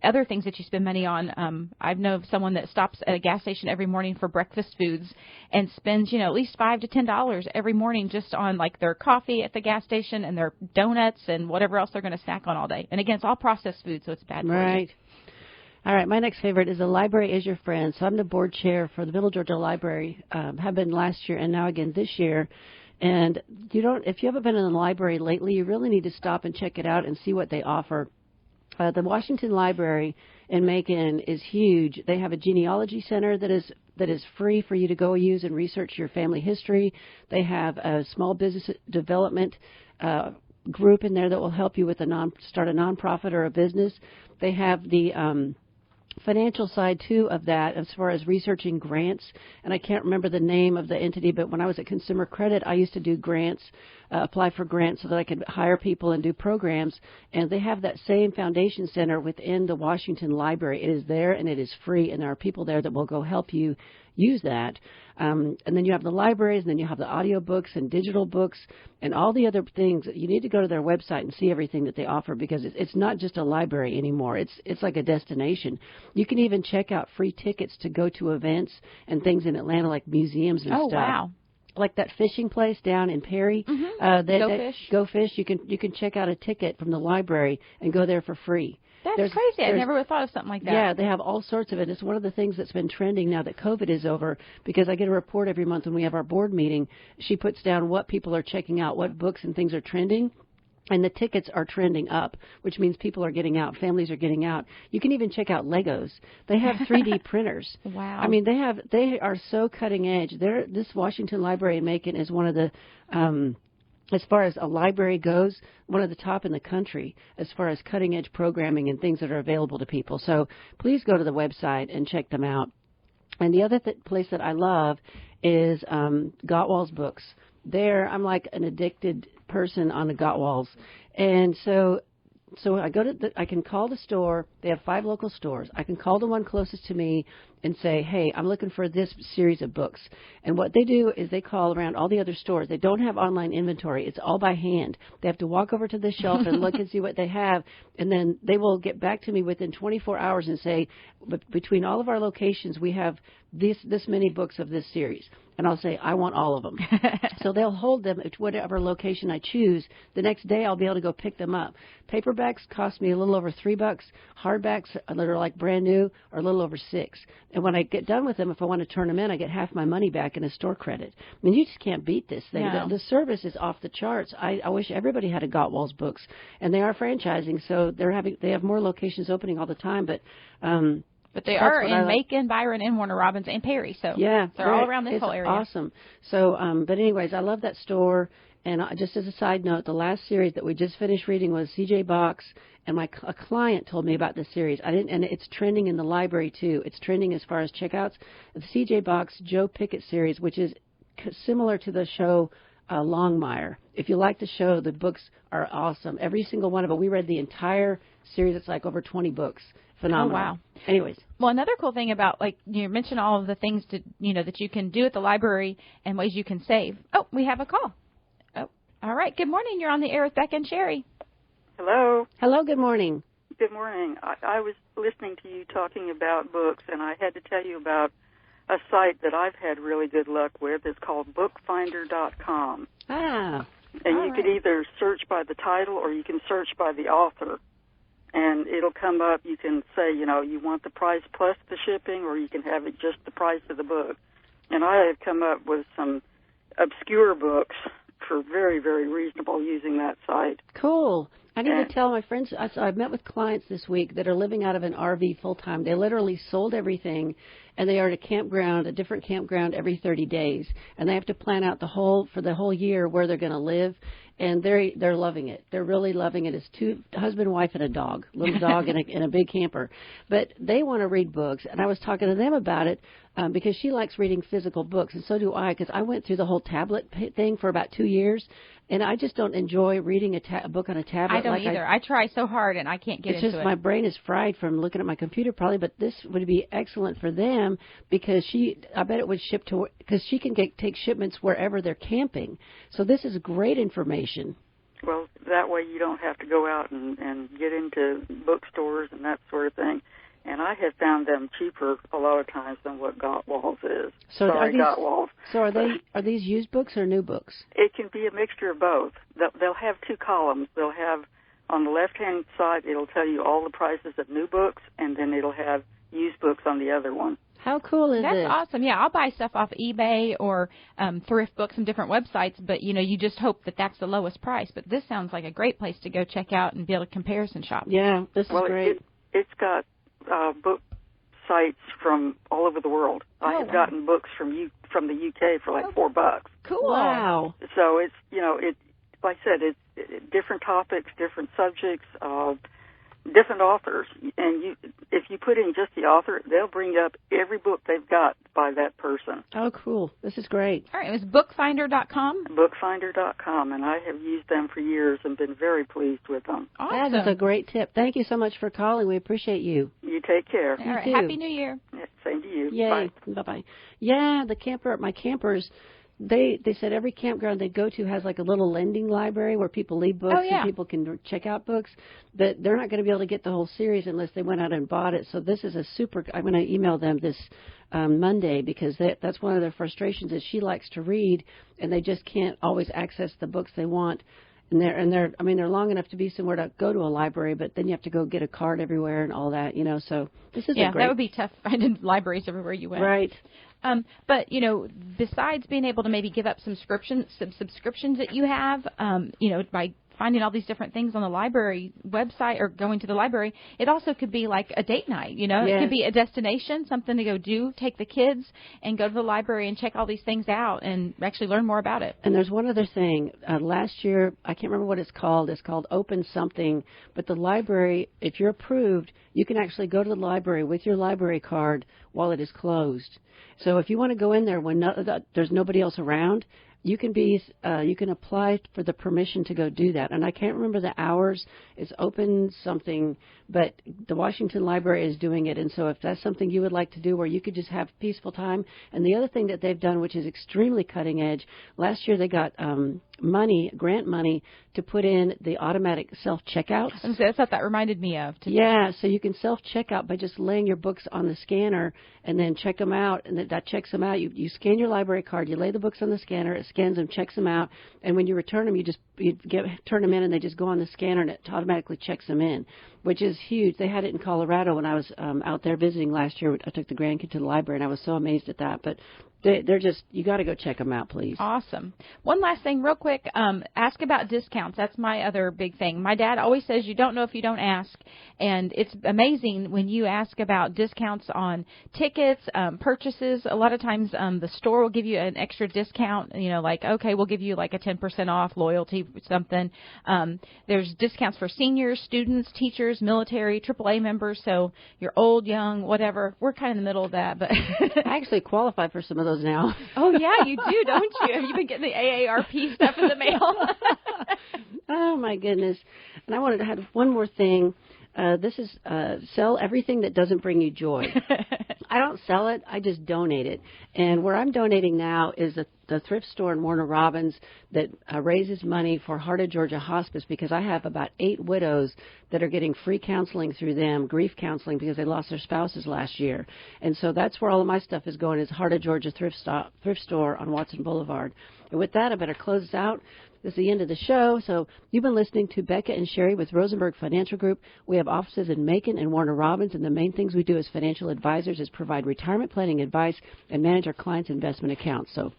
other things that you spend money on. I know of someone that stops at a gas station every morning for breakfast foods and spends, at least $5 to $10 every morning just on like their coffee at the gas station and their donuts and whatever else they're going to snack on all day. And again, it's all processed food, so it's bad for you. Right. All right, my next favorite is the library is your friend. So I'm the board chair for the Middle Georgia Library, have been last year and now again this year. And if you haven't been in the library lately, you really need to stop and check it out and see what they offer. The Washington Library in Macon is huge. They have a genealogy center that is free for you to go use and research your family history. They have a small business development group in there that will help you with start a nonprofit or a business. They have the financial side, too, of that as far as researching grants. And I can't remember the name of the entity, but when I was at Consumer Credit, I used to do grants, apply for grants so that I could hire people and do programs. And they have that same foundation center within the Washington Library. It is there, and it is free, and there are people there that will go help you use that. And then you have the libraries, and then you have the audio books and digital books and all the other things. You need to go to their website and see everything that they offer, because it's not just a library anymore. It's like a destination. You can even check out free tickets to go to events and things in Atlanta, like museums and stuff. Oh, wow. Like that fishing place down in Perry. Go Fish. You can check out a ticket from the library and go there for free. That's crazy. I never would have thought of something like that. Yeah, they have all sorts of it. It's one of the things that's been trending now that COVID is over, because I get a report every month when we have our board meeting. She puts down what people are checking out, what books and things are trending. And the tickets are trending up, which means people are getting out, families are getting out. You can even check out Legos. They have 3D printers. Wow. I mean, they are so cutting edge. This Washington Library in Macon is one of the, as far as a library goes, one of the top in the country as far as cutting edge programming and things that are available to people. So please go to the website and check them out. And the other place that I love is Gottwal's books. I'm like an addicted person on the Gottwals. And so I can call the store. They have 5 local stores. I can call the one closest to me and say, hey, I'm looking for this series of books. And what they do is they call around all the other stores. They don't have online inventory. It's all by hand. They have to walk over to the shelf and look and see what they have. And then they will get back to me within 24 hours and say, between all of our locations, we have this many books of this series. And I'll say, I want all of them. So they'll hold them at whatever location I choose. The next day, I'll be able to go pick them up. Paperbacks cost me a little over $3. Hardbacks that are like brand new are a little over $6. And when I get done with them, if I want to turn them in, I get half my money back in a store credit. I mean, you just can't beat this thing. No. The service is off the charts. I wish everybody had a Gottwal's books. And they are franchising, so they have more locations opening all the time. But But they are in Macon, Byron, and Warner Robins, and Perry. So yeah, they're all around this whole area. Awesome. So, but anyways, I love that store. And just as a side note, the last series that we just finished reading was C.J. Box, and a client told me about this series. And it's trending in the library too. It's trending as far as checkouts. The C.J. Box Joe Pickett series, which is similar to the show Longmire. If you like the show, the books are awesome. Every single one of them. We read the entire series. It's like over 20 books. Phenomenal. Oh, wow. Anyways. Well, another cool thing about, like, you mentioned all of the things that you can do at the library and ways you can save. Oh, we have a call. Oh, all right. Good morning. You're on the air with Becca and Sherri. Hello. Hello. Good morning. Good morning. I was listening to you talking about books, and I had to tell you about a site that I've had really good luck with. It's called bookfinder.com. Ah. And you could either search by the title or you can search by the author. And it'll come up. You can say, you want the price plus the shipping, or you can have it just the price of the book. And I have come up with some obscure books for very, very reasonable using that site. Cool. I need to tell my friends, I've met with clients this week that are living out of an RV full-time. They literally sold everything, and they are at a different campground every 30 days. And they have to plan out for the whole year where they're going to live. And they're loving it. They're really loving it. It's two husband, wife, and a dog, little dog and a big camper. But they want to read books, and I was talking to them about it because she likes reading physical books, and so do I. Because I went through the whole tablet thing for about 2 years, and I just don't enjoy reading a book on a tablet. I don't either. I try so hard, and I can't get into it. It's just my brain is fried from looking at my computer probably. But this would be excellent for them because I bet it would ship to because she can take shipments wherever they're camping. So this is great information. Well, that way you don't have to go out and get into bookstores and that sort of thing. And I have found them cheaper a lot of times than what Gottwal's is. So Gottwal's. So are these used books or new books? It can be a mixture of both. They'll have two columns. They'll have on the left-hand side, it'll tell you all the prices of new books, and then it'll have used books on the other one. How cool is this? That's awesome. Yeah, I'll buy stuff off eBay or thrift books and different websites, but, you just hope that that's the lowest price. But this sounds like a great place to go check out and be able to comparison shop. Yeah, this is great. It's got book sites from all over the world. I have gotten books from the UK for like $4. Cool. Wow. So it's, like I said, it's different topics, different subjects, different authors, and if you put in just the author, they'll bring up every book they've got by that person. Oh, cool. This is great. All right, it was bookfinder.com? Bookfinder.com, and I have used them for years and been very pleased with them. Awesome. That is a great tip. Thank you so much for calling. We appreciate you. You take care. All right, too. Happy New Year. Same to you. Yay. Bye. Bye-bye. Yeah, my campers, they said every campground they go to has like a little lending library where people leave books and people can check out books. But they're not going to be able to get the whole series unless they went out and bought it. So this is I'm going to email them this Monday because that's one of their frustrations is she likes to read and they just can't always access the books they want. And they're long enough to be somewhere to go to a library, but then you have to go get a card everywhere and all that, So this is that would be tough finding libraries everywhere you went. Right. But, besides being able to maybe give up some subscriptions that you have, by finding all these different things on the library website or going to the library, it also could be like a date night, It could be a destination, something to go do, take the kids and go to the library and check all these things out and actually learn more about it. And there's one other thing. Last year, I can't remember what it's called. It's called Open Something. But the library, if you're approved, you can actually go to the library with your library card while it is closed. So if you want to go in there when there's nobody else around, you can apply for the permission to go do that. And I can't remember the hours. It's open something, but the Washington Library is doing it. And so if that's something you would like to do where you could just have peaceful time. And the other thing that they've done, which is extremely cutting edge, last year they got grant money to put in the automatic self-checkouts. That's what that reminded me of. Yeah, so you can self-checkout by just laying your books on the scanner and then check them out, and that checks them out. You scan your library card, you lay the books on the scanner, it scans them, checks them out, and when you return them, you turn them in, and they just go on the scanner, and it automatically checks them in, which is huge. They had it in Colorado when I was out there visiting last year. I took the grandkid to the library, and I was so amazed at that. But They're just, you got to go check them out, please. Awesome. One last thing real quick. Ask about discounts. That's my other big thing. My dad always says you don't know if you don't ask. And it's amazing when you ask about discounts on tickets, purchases. A lot of times the store will give you an extra discount, like, okay, we'll give you like a 10% off loyalty, something. There's discounts for seniors, students, teachers, military, AAA members. So you're old, young, whatever. We're kind of in the middle of that. But I actually qualify for some of those now. Oh, yeah, you do, don't you? Have you been getting the AARP stuff in the mail? Oh, my goodness. And I wanted to add one more thing. This is sell everything that doesn't bring you joy. I don't sell it. I just donate it. And where I'm donating now is the thrift store in Warner Robins that raises money for Heart of Georgia Hospice, because I have about 8 widows that are getting free counseling through them, grief counseling, because they lost their spouses last year. And so that's where all of my stuff is going, is Heart of Georgia thrift store on Watson Boulevard. And with that, I better close this out. This is the end of the show. So you've been listening to Becca and Sherri with Rosenberg Financial Group. We have offices in Macon and Warner Robins, and the main things we do as financial advisors is provide retirement planning advice and manage our clients' investment accounts. So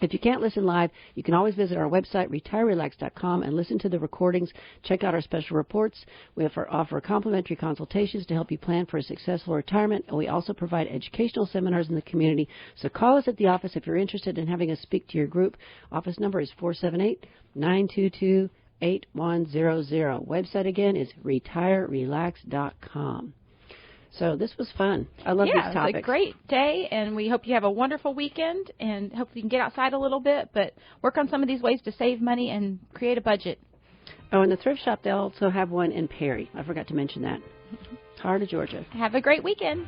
if you can't listen live, you can always visit our website, retirerelax.com, and listen to the recordings. Check out our special reports. We offer complimentary consultations to help you plan for a successful retirement, and we also provide educational seminars in the community. So call us at the office if you're interested in having us speak to your group. Office number is 478-922-8100. Website again is retirerelax.com. So this was fun. I love these topics. It's a great day, and we hope you have a wonderful weekend, and hope you can get outside a little bit, but work on some of these ways to save money and create a budget. Oh, in the thrift shop, they also have one in Perry. I forgot to mention that. Heart of Georgia. Have a great weekend.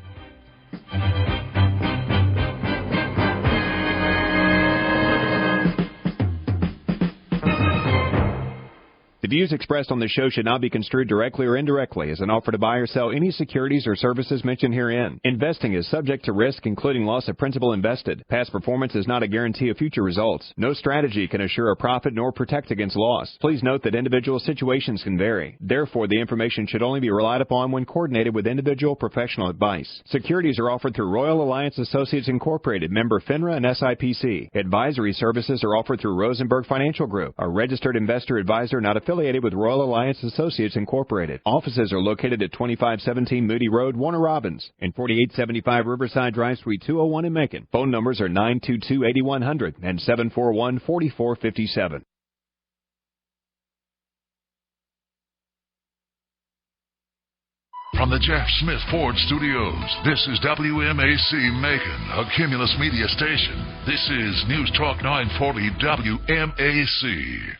The views expressed on this show should not be construed directly or indirectly as an offer to buy or sell any securities or services mentioned herein. Investing is subject to risk, including loss of principal invested. Past performance is not a guarantee of future results. No strategy can assure a profit nor protect against loss. Please note that individual situations can vary. Therefore, the information should only be relied upon when coordinated with individual professional advice. Securities are offered through Royal Alliance Associates Incorporated, member FINRA and SIPC. Advisory services are offered through Rosenberg Financial Group, a registered investor advisor not affiliated with Royal Alliance Associates Incorporated. Offices are located at 2517 Moody Road, Warner Robins, and 4875 Riverside Drive, Suite 201 in Macon. Phone numbers are 922-8100 and 741-4457. From the Jeff Smith Ford Studios, this is WMAC Macon, a Cumulus Media station. This is News Talk 940 WMAC.